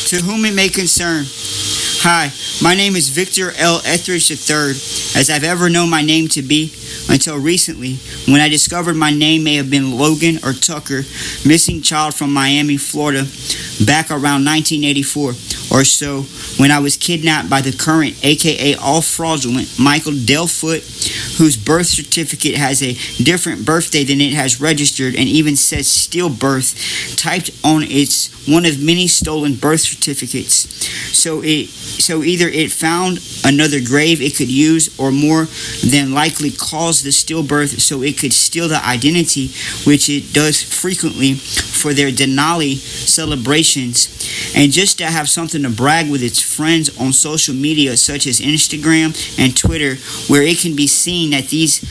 To whom it may concern. Hi, my name is Victor L. Etheridge III, as I've ever known my name to be, until recently, when I discovered my name may have been Logan or Tucker, missing child from Miami, Florida, back around 1984 or so, when I was kidnapped by the current, aka all fraudulent, Michael Delfoot, whose birth certificate has a different birthday than it has registered and even says stillbirth typed on its one of many stolen birth certificates. So either it found another grave it could use, or more than likely caused the stillbirth so it could steal the identity, which it does frequently for their Denali celebrations, and just to have something to brag with its friends on social media such as Instagram and Twitter, where it can be seen that these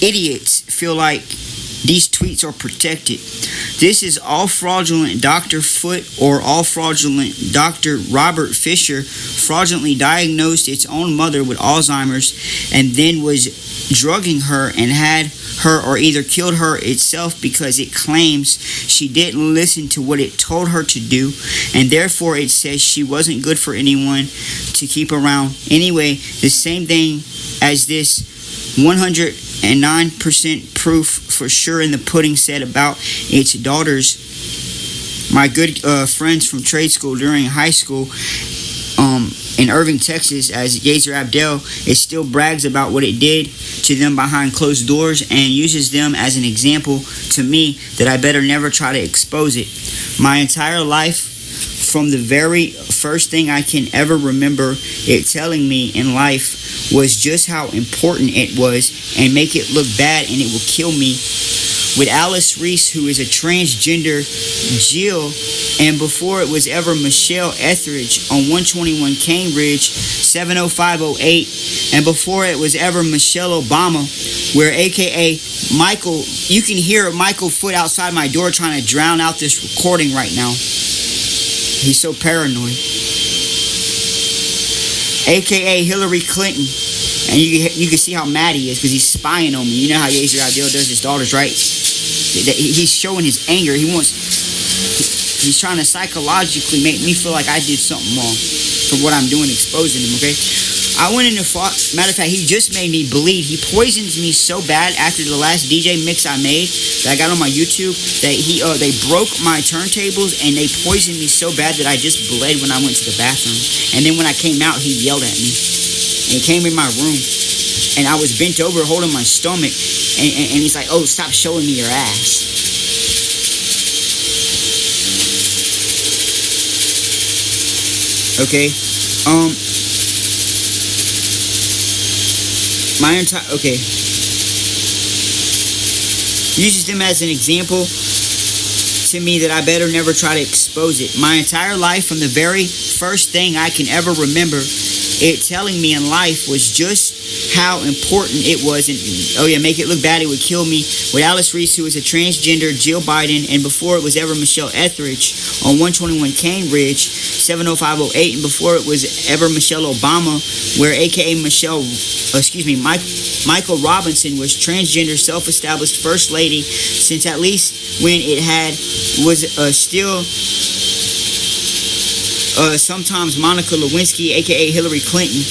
idiots feel like these tweets are protected. This is all fraudulent Dr. Foot, or all fraudulent Dr. Robert Fisher, fraudulently diagnosed its own mother with Alzheimer's and then was drugging her and had her or either killed her itself because it claims she didn't listen to what it told her to do, and therefore it says she wasn't good for anyone to keep around. Anyway, the same thing as this 109% proof for sure in the pudding said about its daughters. My good friends from trade school during high school in Irving, Texas, as Yaser Abdel, it still brags about what it did to them behind closed doors and uses them as an example to me that I better never try to expose it. My entire life, from the very first thing I can ever remember it telling me in life, was just how important it was and make it look bad and it will kill me. With Alice Reese, who is a transgender Jill, and before it was ever Michelle Etheridge on 121 Cambridge, 70508, and before it was ever Michelle Obama, where aka Michael, you can hear Michael Foot outside my door trying to drown out this recording right now. He's so paranoid. AKA Hillary Clinton. And you can see how mad he is because he's spying on me. You know how Yaser Abdel does his daughters, right? He's showing his anger. He's trying to psychologically make me feel like I did something wrong for what I'm doing, exposing him, okay? I went into matter of fact, he just made me bleed. He poisoned me so bad after the last DJ mix I made that I got on my YouTube that they broke my turntables and they poisoned me so bad that I just bled when I went to the bathroom. And then when I came out, he yelled at me. And he came in my room and I was bent over holding my stomach and he's like, "Oh, stop showing me your ass." Okay, uses them as an example to me that I better never try to expose it. My entire life, from the very first thing I can ever remember it telling me in life, was just how important it was. And make it look bad, it would kill me. With Alice Reese, who was a transgender Jill Biden, and before it was ever Michelle Etheridge on 121 Cambridge, 70508, and before it was ever Michelle Obama, where aka Michael Robinson was transgender, self-established first lady since at least when it was still sometimes Monica Lewinsky, aka Hillary Clinton.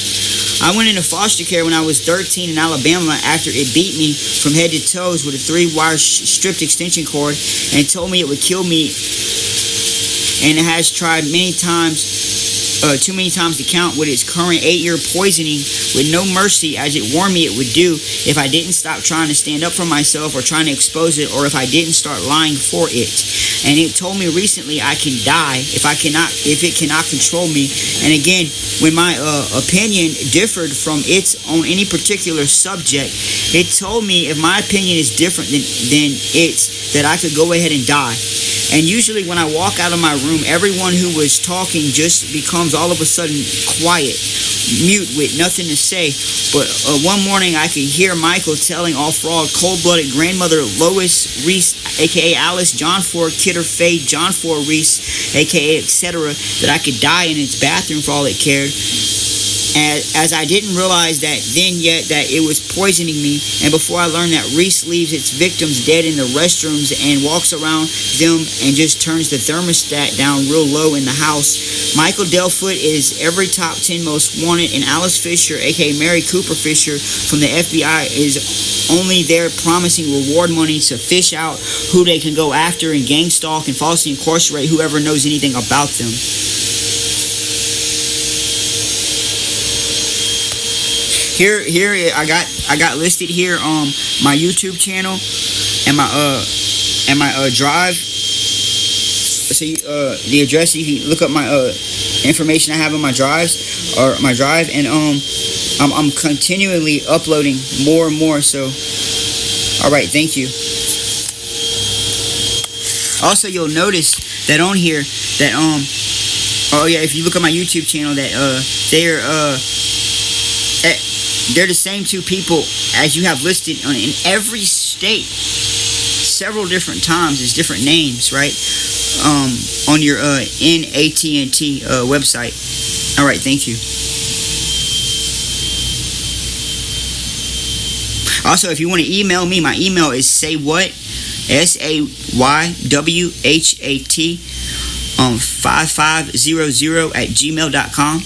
I went into foster care when I was 13 in Alabama after it beat me from head to toes with a 3-wire stripped extension cord and told me it would kill me, and it has tried many times, too many times to count, with its current 8-year poisoning with no mercy, as it warned me it would do if I didn't stop trying to stand up for myself or trying to expose it, or if I didn't start lying for it. And it told me recently I can die if it cannot control me. And again, when my opinion differed from its on any particular subject, it told me if my opinion is different than its, that I could go ahead and die. And usually when I walk out of my room, everyone who was talking just becomes all of a sudden quiet, mute, with nothing to say. But one morning I could hear Michael telling all fraud, cold-blooded grandmother Lois Reese, aka Alice, John Ford, Kidder Faye, John Ford Reese, aka etc., that I could die in its bathroom for all it cared. as I didn't realize that then yet that it was poisoning me, and before I learned that Reese leaves its victims dead in the restrooms and walks around them and just turns the thermostat down real low in the house. Michael Delfoot is every top 10 most wanted, and Alice Fisher, aka Mary Cooper Fisher from the FBI, is only there promising reward money to fish out who they can go after and gang stalk and falsely incarcerate whoever knows anything about them. Here I got listed here my YouTube channel and my drive. So the address, you can look up my information I have on my drives or my drive, and I'm continually uploading more and more. So all right, thank you. Also, you'll notice that on here that oh yeah, if you look at my YouTube channel, that they're the same two people as you have listed in every state several different times. It's different names, right? On your NATNT website. All right, thank you. Also, if you want to email me, my email is saywhat, SAYWHAT 5500 @gmail.com.